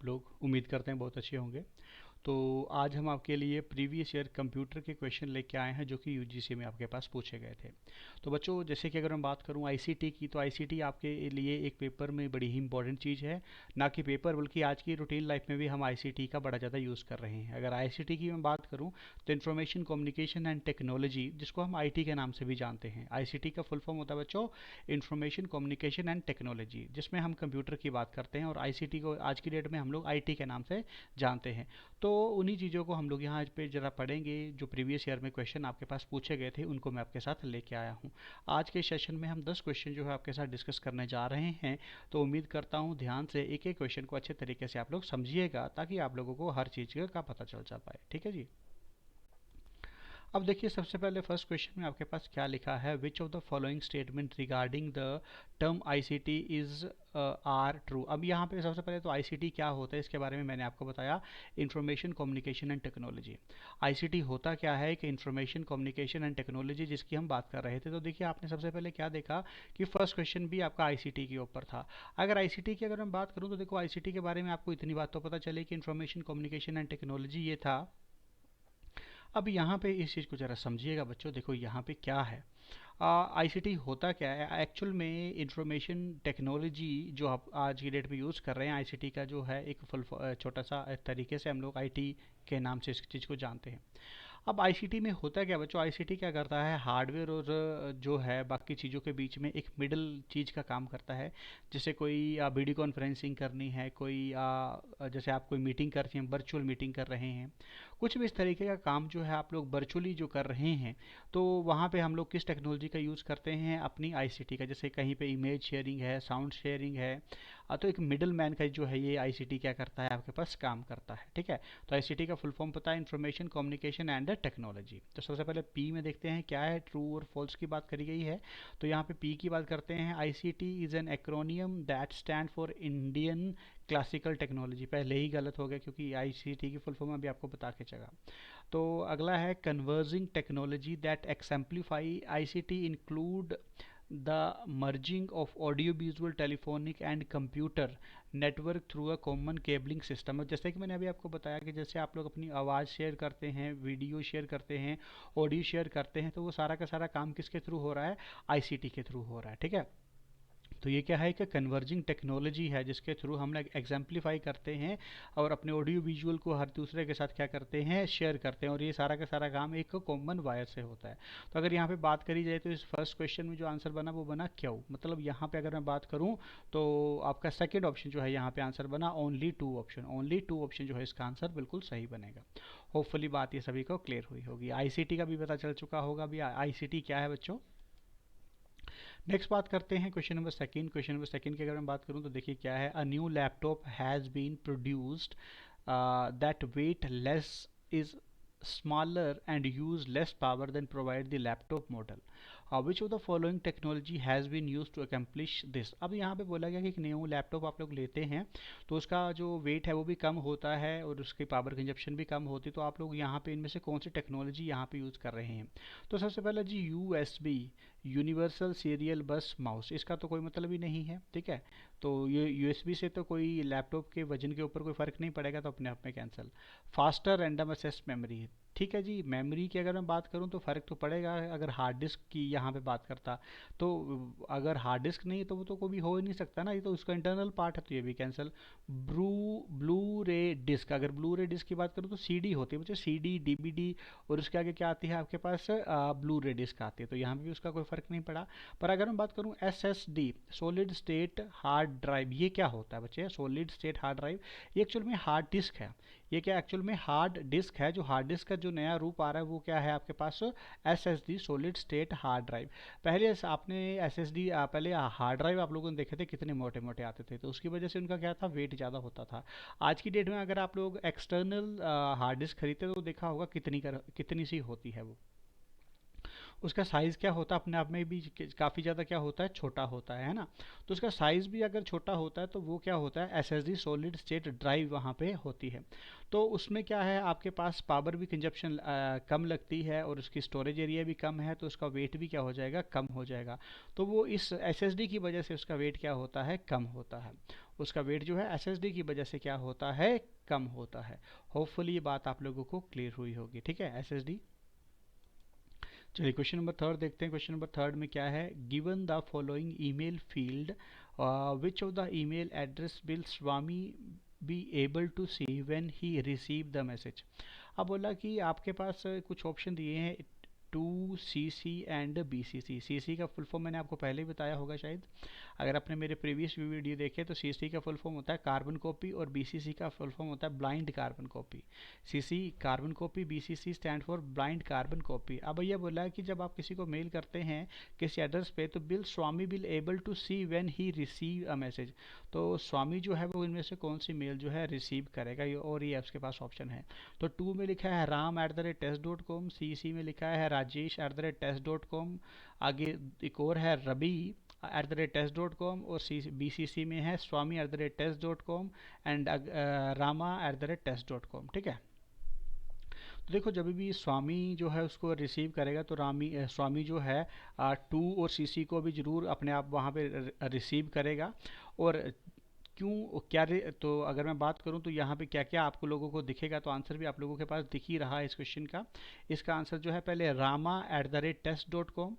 आप लोग? उम्मीद करते हैं बहुत अच्छे होंगे। तो आज हम आपके लिए प्रीवियस ईयर कंप्यूटर के क्वेश्चन लेके आए हैं जो कि यूजीसी में आपके पास पूछे गए थे। तो बच्चों, जैसे कि अगर मैं बात करूं आईसीटी की, तो आईसीटी आपके लिए एक पेपर में बड़ी ही इंपॉर्टेंट चीज़ है। ना कि पेपर, बल्कि आज की रूटीन लाइफ में भी हम आईसीटी का बड़ा ज़्यादा यूज़ कर रहे हैं। अगर आईसीटी की मैं बात करूं तो इन्फॉर्मेशन कम्युनिकेशन एंड टेक्नोलॉजी, जिसको हम आईटी के नाम से भी जानते हैं। आईसीटी का फुल फॉर्म होता है बच्चों इन्फॉर्मेशन कम्युनिकेशन एंड टेक्नोलॉजी, जिसमें हम कंप्यूटर की बात करते हैं, और आईसीटी को आज की डेट में हम लोग आईटी के नाम से जानते हैं। तो उन्हीं चीज़ों को हम लोग यहाँ पे ज़रा पढ़ेंगे। जो प्रीवियस ईयर में क्वेश्चन आपके पास पूछे गए थे उनको मैं आपके साथ लेके आया हूँ। आज के सेशन में हम 10 क्वेश्चन जो है आपके साथ डिस्कस करने जा रहे हैं। तो उम्मीद करता हूँ ध्यान से एक एक क्वेश्चन को अच्छे तरीके से आप लोग समझिएगा, ताकि आप लोगों को हर चीज़ का पता चल जा पाए। ठीक है जी। अब देखिए, सबसे पहले फर्स्ट क्वेश्चन में आपके पास क्या लिखा है, which of the following statement regarding the term ICT is are true. अब यहाँ पे सबसे पहले तो आईसीटी क्या होता है इसके बारे में मैंने आपको बताया, information communication and technology. ICT होता क्या है कि इंफॉर्मेशन कम्युनिकेशन एंड टेक्नोलॉजी, जिसकी हम बात कर रहे थे। तो देखिए, आपने सबसे पहले क्या देखा कि फर्स्ट क्वेश्चन भी आपका आईसीटी के ऊपर था। अगर आईसीटी की अगर मैं बात करूँ तो देखो, आईसीटी के बारे में आपको इतनी बात तो पता चले कि इंफॉर्मेशन कम्युनिकेशन एंड टेक्नोलॉजी ये था। अब यहाँ पे इस चीज़ को ज़रा समझिएगा बच्चों। देखो यहाँ पे क्या है, आईसीटी होता क्या है एक्चुअल में। इंफॉर्मेशन टेक्नोलॉजी जो आप आज की डेट में यूज़ कर रहे हैं, आईसीटी का जो है एक फुल छोटा सा तरीके से हम लोग आईटी के नाम से इस चीज़ को जानते हैं। अब आईसीटी में होता क्या बच्चों, आईसीटी क्या करता है, हार्डवेयर और जो है बाकी चीज़ों के बीच में एक मिडल चीज़ का काम करता है। जैसे कोई वीडियो कॉन्फ्रेंसिंग करनी है, कोई जैसे आप कोई मीटिंग कर रहे हैं, वर्चुअल मीटिंग कर रहे हैं, कुछ भी इस तरीके का काम जो है आप लोग वर्चुअली जो कर रहे हैं, तो वहाँ पे हम लोग किस टेक्नोलॉजी का यूज़ करते हैं, अपनी आईसीटी का। जैसे कहीं पे इमेज शेयरिंग है, साउंड शेयरिंग है, तो एक मिडल मैन का जो है ये आईसीटी क्या करता है, आपके पास काम करता है। ठीक है। तो आईसीटी का फुल फॉर्म पता है, इंफॉर्मेशन कम्युनिकेशन एंड टेक्नोलॉजी। तो सबसे पहले पी में देखते हैं क्या है, ट्रू और फॉल्स की बात करी गई है। तो यहाँ पे पी की बात करते हैं, ICT is an acromion that stand for Indian classical technology. पहले ही गलत हो गया क्योंकि आईसीटी की फुल फॉर्म अभी आपको बता के चला। तो अगला है converging technology that exemplify ICT include the merging of audio visual telephonic and computer network through a common cabling system. जैसे कि मैंने अभी आपको बताया कि जैसे आप लोग अपनी आवाज़ शेयर करते हैं, वीडियो शेयर करते हैं, ऑडियो शेयर करते हैं, तो वो सारा का सारा काम किसके थ्रू हो रहा है, आईसीटी के थ्रू हो रहा है। ठीक है। तो ये क्या है कि कन्वर्जिंग टेक्नोलॉजी है जिसके थ्रू हम लोग एग्जाम्प्लीफाई करते हैं और अपने ऑडियो विजुअल को हर दूसरे के साथ क्या करते हैं, शेयर करते हैं, और ये सारा का सारा काम एक कॉमन वायर से होता है। तो अगर यहाँ पे बात करी जाए तो इस फर्स्ट क्वेश्चन में जो आंसर बना वो बना क्यों, मतलब यहाँ पे अगर मैं बात करूँ तो आपका सेकेंड ऑप्शन जो है यहाँ पे आंसर बना only two option. Only two option जो है इसका आंसर बिल्कुल सही बनेगा। होपफुली बात ये सभी को क्लियर हुई होगी। आईसीटी का भी पता चल चुका होगा भी आईसीटी क्या है बच्चों। नेक्स्ट बात करते हैं question number second. Question number second की अगर मैं बात करूं तो देखिए क्या है, a new laptop has been produced that weight less is smaller and use less power than provide the laptop model. Which of the following technology has been used to accomplish this? अब यहाँ पे बोला गया कि एक new laptop आप लोग लेते हैं तो उसका जो वेट है वो भी कम होता है और उसकी पावर कंजप्शन भी कम होती है। तो आप लोग यहाँ पे इनमें से कौन सी टेक्नोलॉजी यहाँ पे यूज़ कर रहे हैं। तो सबसे पहले जी USB, universal serial bus mouse, इसका तो कोई मतलब ही नहीं है। ठीक है। तो ये यूएसबी से तो कोई लैपटॉप के वजन के ऊपर कोई फ़र्क नहीं पड़ेगा, तो अपने आप में cancel. Faster random access memory, ठीक है जी। मेमोरी की अगर मैं बात करूं तो फ़र्क तो पड़ेगा अगर हार्ड डिस्क की यहाँ पे बात करता। तो अगर हार्ड डिस्क नहीं तो वो तो कोई हो ही नहीं सकता ना, ये तो उसका इंटरनल पार्ट है, तो ये भी कैंसिल। ब्लू रे डिस्क, अगर ब्लू रे डिस्क की बात करूँ तो सीडी होती है बच्चे, सीडी डीवीडी, और उसके आगे क्या आती है आपके पास, ब्लू रे डिस्क आती है, तो यहाँ पे भी उसका कोई फ़र्क नहीं पड़ा। पर अगर मैं बात करूँ SSD, solid state hard drive, ये क्या होता है बच्चे, सॉलिड स्टेट हार्ड ड्राइव, ये एक्चुअल में हार्ड डिस्क है। ये क्या एक्चुअल में हार्ड डिस्क है। जो हार्ड डिस्क का जो नया रूप आ रहा है वो क्या है आपके पास, SSD, solid state hard drive. पहले आपने एसएसडी, पहले हार्ड ड्राइव आप लोगों ने देखे थे कितने मोटे मोटे आते थे, तो उसकी वजह से उनका क्या था, वेट ज़्यादा होता था। आज की डेट में अगर आप लोग एक्सटर्नल हार्ड डिस्क खरीदते तो देखा होगा कितनी सी होती है वो। उसका साइज़ क्या होता है अपने आप में भी काफ़ी ज़्यादा क्या होता है, छोटा होता है ना। तो उसका साइज़ भी अगर छोटा होता है तो वो क्या होता है, एसएसडी सॉलिड स्टेट ड्राइव वहाँ पे होती है। तो उसमें क्या है, आपके पास पावर भी कंजप्शन कम लगती है और उसकी स्टोरेज एरिया भी कम है, तो उसका वेट भी क्या हो जाएगा, कम हो जाएगा। तो वो इस एसएसडी की वजह से उसका वेट क्या होता है, कम होता है। उसका वेट जो है एसएसडी की वजह से क्या होता है, कम होता है। होपफुली ये बात आप लोगों को क्लियर हुई होगी, ठीक है, एसएसडी। चलिए क्वेश्चन नंबर थर्ड देखते हैं। क्वेश्चन नंबर थर्ड में क्या है, given the following email field, which of the email address will Swami be able to see when he receive the message. अब बोला कि आपके पास कुछ ऑप्शन दिए हैं, to C C and B C C. C C का फुल फॉर्म मैंने आपको पहले ही बताया होगा शायद, अगर आपने मेरे प्रीवियस वीडियो देखे तो सी सी का फुल फॉर्म होता है कार्बन कॉपी और बी सी सी का फुल फॉर्म होता है blind carbon copy. C C carbon copy, B C C stand for blind carbon copy. अब भैया बोला है कि जब आप किसी को मेल करते हैं किसी एड्रेस पे, तो Bill Swami will able to see when he receive a message. तो स्वामी जो है वो इनमें से कौन सी मेल जो है रिसीव करेगा, ये और ये आपके पास ऑप्शन है। तो टू में लिखा है Ram at the rate test dot com, C C में लिखा है Rajesh at the rate test dot com, आगे एक और है Ravi at the rate test dot com, और सी बी सी सी में है Swami at the rate test dot com and Rama at the rate test dot com, ठीक है। तो देखो जब भी स्वामी जो है उसको रिसीव करेगा तो स्वामी जो है टू और सीसी को भी ज़रूर अपने आप वहाँ पे रिसीव करेगा। और क्यों क्या तो अगर मैं बात करूं तो यहाँ पे क्या क्या आपको लोगों को दिखेगा, तो आंसर भी आप लोगों के पास दिख ही रहा है इस क्वेश्चन का। इसका आंसर जो है पहले Rama at the rate test dot com,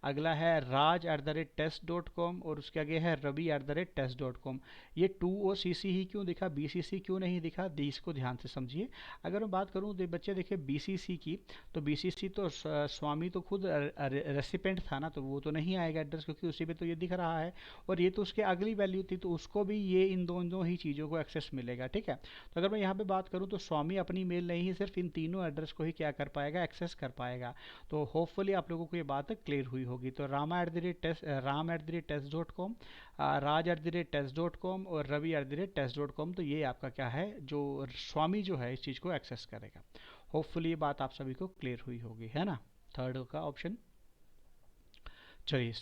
अगला है Raj at the rate test dot com, और उसके आगे है Ravi at the rate test dot com. ये टू और सी सी ही क्यों दिखा, बी सी सी क्यों नहीं दिखा, इसको ध्यान से समझिए। अगर मैं बात करूँ बच्चे देखिए बी सी सी की, तो बी सी सी तो स्वामी तो खुद रेसिपेंट था ना, तो वो तो नहीं आएगा एड्रेस, क्योंकि उसी पे तो ये दिख रहा है, और ये तो उसके अगली वैल्यू थी, तो उसको भी ये इन दोनों ही चीज़ों को एक्सेस मिलेगा, ठीक है। तो अगर मैं यहाँ पे बात करूँ तो स्वामी अपनी मेल नहीं, सिर्फ इन तीनों एड्रेस को ही क्या कर पाएगा, एक्सेस कर पाएगा। तो होपफुली आप लोगों को ये बात क्लियर हुई होगी। तो Rama at the rate test Ram at the rate test dot com, Raj at the rate test dot com और Ravi at the rate test dot com, तो ये आपका क्या है, जो स्वामी जो है इस चीज़ को एक्सेस करेगा। होपफुली ये बात आप सभी को क्लियर हुई होगी, है ना, थर्ड का ऑप्शन। चलिए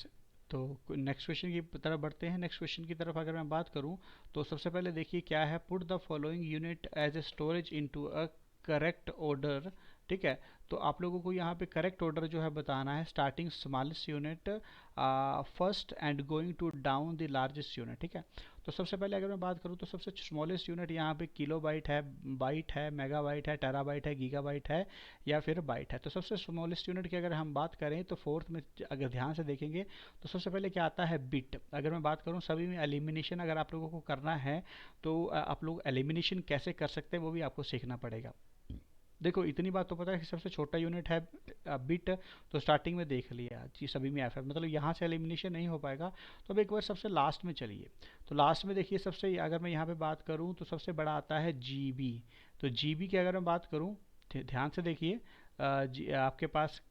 तो नेक्स्ट क्वेश्चन की तरफ बढ़ते हैं। नेक्स्ट क्वेश्चन की तरफ अगर मैं बात करूं तो सबसे पहले देखिए क्या है, put the following unit as a storage into a correct order, ठीक है। तो आप लोगों को यहाँ पे करेक्ट ऑर्डर जो है बताना है, starting smallest unit first and going to down the largest unit, ठीक है। तो सबसे पहले अगर मैं बात करूँ तो सबसे स्मॉलेस्ट यूनिट यहाँ पे किलो बाइट है, मेगा बाइट है, टेरा बाइट है, गीगा बाइट है, या फिर बाइट है। तो सबसे स्मॉलेस्ट यूनिट की अगर हम बात करें तो फोर्थ में अगर ध्यान से देखेंगे तो सबसे पहले क्या आता है, बिट। अगर मैं बात करूँ सभी में एलिमिनेशन अगर आप लोगों को करना है तो आप लोग एलिमिनेशन कैसे कर सकते हैं वो भी आपको सीखना पड़ेगा। देखो इतनी बात तो पता है कि सबसे छोटा यूनिट है बिट, तो स्टार्टिंग में देख लिया जी सभी में एफ है, मतलब यहाँ से एलिमिनेशन नहीं हो पाएगा। तो अब एक बार सबसे लास्ट में चलिए, तो लास्ट में देखिए सबसे अगर मैं यहाँ पे बात करूँ तो सबसे बड़ा आता है जी बी। तो जी बी की अगर मैं बात करूँ, ध्यान से देखिए आपके पास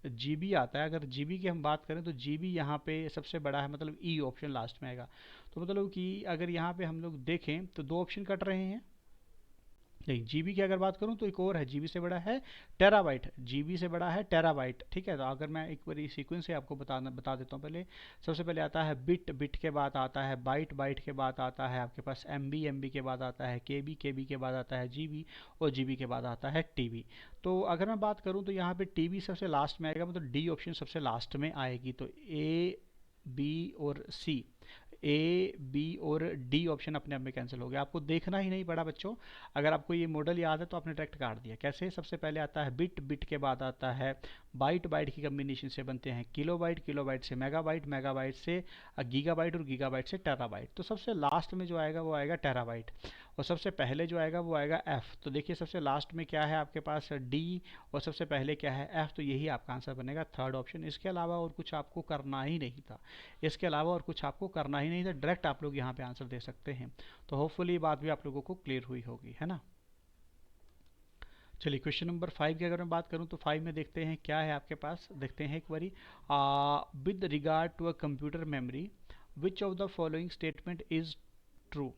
जी बी आता है। अगर जी बी की हम बात करें तो जी बी यहाँ पे सबसे बड़ा है, मतलब ई ऑप्शन लास्ट में आएगा। तो मतलब कि अगर यहाँ पे हम लोग देखें तो दो ऑप्शन कट रहे हैं। नहीं, जीबी की अगर बात करूं तो एक और है, जीबी से बड़ा है टेराबाइट, जीबी से बड़ा है टेराबाइट, ठीक है। तो अगर मैं एक बार सीक्वेंस से आपको बता देता हूं, पहले सबसे पहले आता है बिट, बिट के बाद आता है बाइट, बाइट के बाद आता है आपके पास एमबी, एमबी के बाद आता है केबी, केबी के बाद आता है जीबी, और जीबी के बाद आता है टीबी। तो अगर मैं बात करूं तो यहाँ पे टीबी सबसे लास्ट में आएगा, मतलब डी ऑप्शन सबसे लास्ट में आएगी। तो ए, बी और सी, ए बी और डी ऑप्शन अपने आप में कैंसिल हो गया, आपको देखना ही नहीं पड़ा बच्चों। अगर आपको ये मॉडल याद है तो आपने डायरेक्ट काट दिया। कैसे, सबसे पहले आता है बिट, बिट के बाद आता है बाइट, बाइट की कम्बिनेशन से बनते हैं किलोबाइट, किलोबाइट से मेगाबाइट, मेगाबाइट से गीगाबाइट और गीगाबाइट से टेराबाइट। तो सबसे लास्ट में जो आएगा वो आएगा टेराबाइट, और सबसे पहले जो आएगा वो आएगा एफ। तो देखिए सबसे लास्ट में क्या है आपके पास डी, और सबसे पहले क्या है एफ, तो यही आपका आंसर बनेगा थर्ड ऑप्शन। इसके अलावा और कुछ आपको करना ही नहीं था, इसके अलावा और कुछ आपको करना ही नहीं था, डायरेक्ट आप लोग यहाँ पे आंसर दे सकते हैं। तो होपफुली ये बात भी आप लोगों को क्लियर हुई होगी, है ना। चलिए क्वेश्चन नंबर 5 की अगर मैं बात करूं तो 5 में देखते हैं क्या है आपके पास, देखते हैं एक बारी। With regard to a computer memory which of the following statement is true.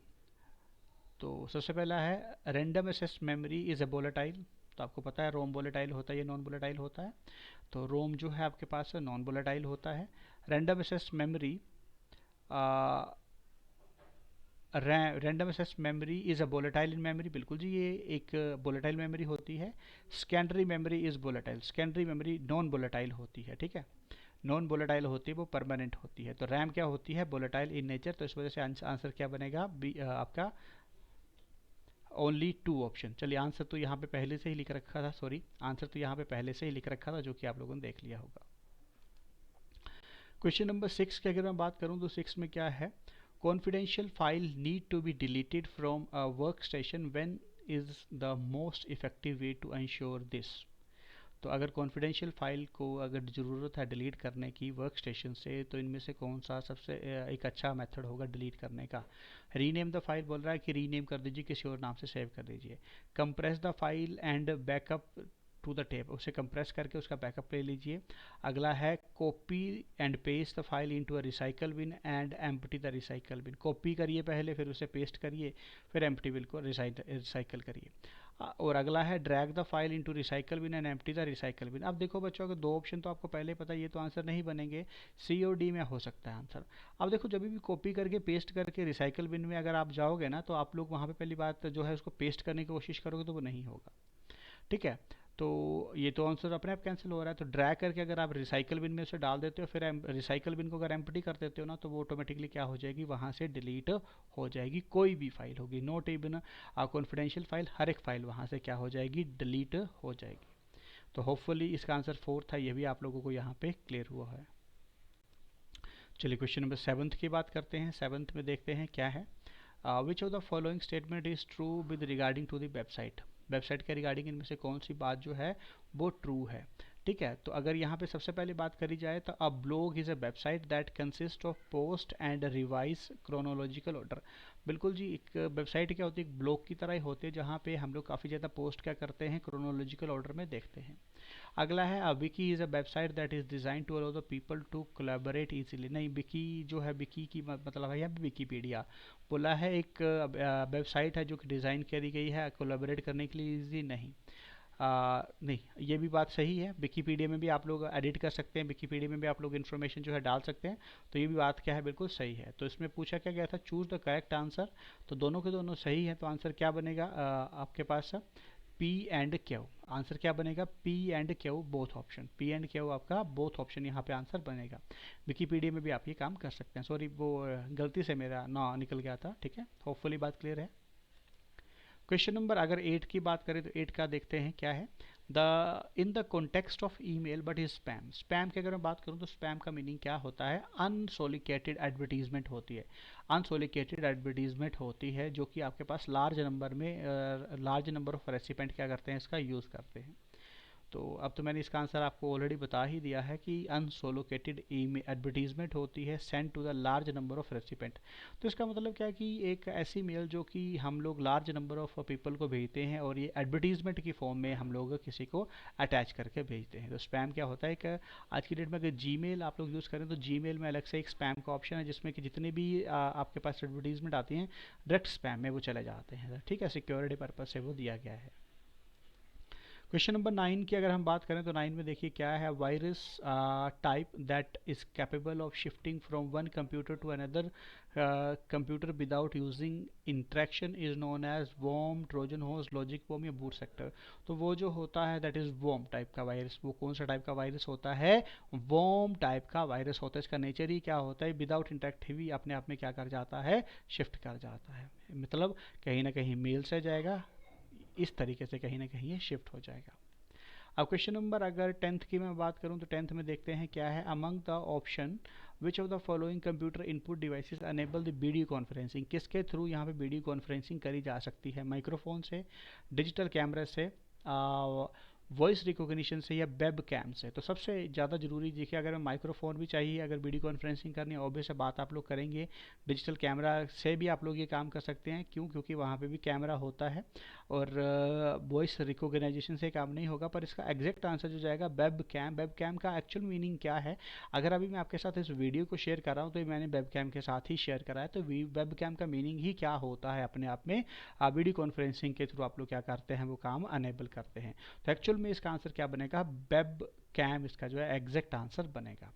तो सबसे पहला है random access memory is a volatile, तो आपको पता है रोम वोलेटाइल होता है या नॉन वोलेटाइल होता है। तो रोम जो है आपके पास नॉन वोलेटाइल होता है। Random access memory, random access memory is a volatile in memory, बिल्कुल जी ये एक वोलेटाइल मेमोरी होती है। Secondary memory is volatile, secondary memory non volatile होती है, ठीक है, नॉन वोलेटाइल होती है, वो परमानेंट होती है। तो रैम क्या होती है, वोलेटाइल इन नेचर, तो इस वजह से आंसर क्या बनेगा आपका ओनली टू ऑप्शन। चलिए आंसर तो यहाँ पे पहले से ही लिख रखा था, सॉरी आंसर तो यहाँ पे पहले से ही लिख रखा था, जो कि आप लोगों ने देख लिया होगा। क्वेश्चन नंबर 6 की अगर मैं बात करूँ तो 6 में क्या है, confidential file need to be deleted from a workstation when is the most effective way to ensure this. तो अगर कॉन्फिडेंशियल फाइल को अगर ज़रूरत है डिलीट करने की वर्क स्टेशन से, तो इनमें से कौन सा सबसे एक अच्छा मेथड होगा डिलीट करने का। रीनेम द फाइल बोल रहा है कि रीनेम कर दीजिए, किसी और नाम से सेव कर दीजिए। Compress the file and backup to the tape, उसे कंप्रेस करके उसका बैकअप ले लीजिए। अगला है copy and paste the file into a recycle bin and empty the recycle bin. Copy करिए पहले, फिर उसे पेस्ट करिए, फिर एम्प्टी बिन को रिसाइकल करिए। और अगला है drag the file into recycle bin and empty the recycle bin. अब देखो बच्चों, अगर दो ऑप्शन तो आपको पहले पता है, ये तो आंसर नहीं बनेंगे, सी और डी में हो सकता है आंसर। अब देखो जब भी कॉपी करके पेस्ट करके रिसाइकल बिन में अगर आप जाओगे ना, तो आप लोग वहाँ पे पहली बात जो है उसको पेस्ट करने की कोशिश करोगे तो वो नहीं होगा, ठीक है। तो ये तो आंसर अपने आप कैंसिल हो रहा है। तो ड्रैग करके अगर आप रिसाइकल बिन में उसे डाल देते हो, फिर रिसाइकल बिन को अगर एम्प्टी कर देते हो ना, तो वो ऑटोमेटिकली क्या हो जाएगी, वहाँ से डिलीट हो जाएगी, कोई भी फाइल होगी, नॉट इवन कॉन्फिडेंशियल फाइल, हर एक फाइल वहाँ से क्या हो जाएगी, डिलीट हो जाएगी। तो होपफुली इसका आंसर 4 था, ये भी आप लोगों को यहाँ पे क्लियर हुआ है। चलिए क्वेश्चन नंबर 7 की बात करते हैं। 7 में देखते हैं क्या है, which of the following statement is true with regarding to the website. Website के रिगार्डिंग इनमें से कौन सी बात जो है वो ट्रू है, ठीक है। तो अगर यहाँ पे सबसे पहले बात करी जाए तो a blog is a website that consist of post and revise chronological order. बिल्कुल जी, एक वेबसाइट क्या होती है, एक ब्लॉग की तरह ही होती है, जहाँ पे हम लोग काफ़ी ज़्यादा पोस्ट क्या करते हैं, क्रोनोलॉजिकल ऑर्डर में देखते हैं। अगला है a wiki is a website that is design to allow the people to collaborate easily. नहीं, विकी जो है, विकी की मतलब है यहाँ पे विकीपीडिया बोला है, एक वेबसाइट है जो कि डिज़ाइन करी गई है कोलैबोरेट करने के लिए, इजी नहीं। नहीं, ये भी बात सही है, विकीपीडिया में भी आप लोग एडिट कर सकते हैं, विकीपीडिया में भी आप लोग इन्फॉर्मेशन जो है डाल सकते हैं, तो ये भी बात क्या है, बिल्कुल सही है। तो इसमें पूछा क्या गया था, चूज द करेक्ट आंसर, तो दोनों के दोनों सही है। तो आंसर क्या बनेगा आपके पास, पी एंड क्यू। आंसर क्या बनेगा, P and Q both option, P and Q आपका बोथ ऑप्शन यहाँ पे आंसर बनेगा। विकीपीडिया में भी आप ये काम कर सकते हैं। सॉरी, वो गलती से मेरा ना निकल गया था, ठीक है। होपफुली बात क्लियर है। क्वेश्चन नंबर अगर 8 की बात करें तो 8 का देखते हैं क्या है, the in the context of email but is spam. Spam की अगर मैं बात करूं तो स्पैम का मीनिंग क्या होता है, अनसोलिकेटेड एडवर्टीजमेंट होती है। अनसोलिकेटेड एडवर्टीजमेंट होती है जो कि आपके पास लार्ज नंबर में लार्ज नंबर ऑफ रेसिपेंट क्या करते हैं, इसका यूज़ करते हैं। तो अब तो मैंने इसका आंसर आपको ऑलरेडी बता ही दिया है कि अनसोलोकेटेड ईमेल एडवर्टीजमेंट होती है send to the large number of recipient. तो इसका मतलब क्या है कि एक ऐसी मेल जो कि हम लोग लार्ज नंबर ऑफ पीपल को भेजते हैं, और ये एडवर्टीजमेंट की फॉर्म में हम लोग किसी को अटैच करके भेजते हैं। तो स्पैम क्या होता है, एक आज की डेट में अगर जीमेल आप लोग यूज़ करें तो जीमेल में अलग से एक स्पैम का ऑप्शन है, जिसमें कि जितने भी आपके पास एडवर्टीजमेंट आती हैं डायरेक्ट स्पैम में वो चले जाते हैं, ठीक है। सिक्योरिटी पर्पज से वो दिया गया है। क्वेश्चन नंबर 9 की अगर हम बात करें तो 9 में देखिए क्या है, virus type that is capable of shifting from one computer to another computer without using interaction is known as worm, Trojan horse, logic worm या बूट सेक्टर। तो वो जो होता है दैट इज वॉर्म टाइप का वायरस। वो कौन सा टाइप का वायरस होता है, वॉर्म टाइप का वायरस होता है। इसका नेचर ही क्या होता है, विदाउट इंटरेक्ट भी अपने आप में क्या कर जाता है, शिफ्ट कर जाता है, मतलब कहीं ना कहीं मेल से जाएगा, इस तरीके से कहीं ना कहीं ये शिफ्ट हो जाएगा। अब क्वेश्चन नंबर अगर 10th की मैं बात करूं तो 10th में देखते हैं क्या है, among the option which of the following computer input devices enable the video conferencing. किसके थ्रू यहाँ पे वीडियो कॉन्फ्रेंसिंग करी जा सकती है, माइक्रोफोन से, डिजिटल कैमरा से, वॉइस रिकॉग्निशन से या वेब कैम से। तो सबसे ज़्यादा जरूरी देखिए, अगर माइक्रोफोन भी चाहिए, अगर वीडियो कॉन्फ्रेंसिंग करनी है, ऑब्वियस बात आप लोग करेंगे। डिजिटल कैमरा से भी आप लोग ये काम कर सकते हैं, क्यों, क्योंकि वहाँ पे भी कैमरा होता है। और वॉइस रिकॉग्नाइजेशन से काम नहीं होगा, पर इसका एग्जैक्ट आंसर जो जाएगा वेब कैम। वेब कैम का एक्चुअल मीनिंग क्या है, अगर अभी मैं आपके साथ इस वीडियो को शेयर कर रहा हूँ तो मैंने वेब कैम के साथ ही शेयर करा है, तो वेब कैम का मीनिंग ही क्या होता है अपने आप में, वीडियो कॉन्फ्रेंसिंग के थ्रू आप लोग क्या करते हैं, वो काम अनेबल करते हैं। तो एक्चुअल में इसका आंसर क्या बनेगा, वेब कैम इसका जो है एग्जैक्ट आंसर बनेगा।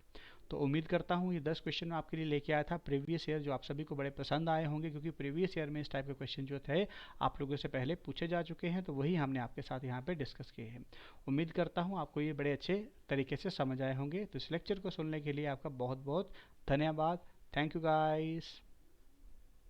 तो उम्मीद करता हूँ ये 10 क्वेश्चन मैं आपके लिए लेके आया था प्रीवियस ईयर, जो आप सभी को बड़े पसंद आए होंगे, क्योंकि प्रीवियस ईयर में इस टाइप के क्वेश्चन जो थे आप लोगों से पहले पूछे जा चुके हैं, तो वही हमने आपके साथ यहाँ पे डिस्कस किए हैं। उम्मीद करता हूँ आपको ये बड़े अच्छे तरीके से समझ आए होंगे। तो इस लेक्चर को सुनने के लिए आपका बहुत बहुत धन्यवाद। Thank you guys.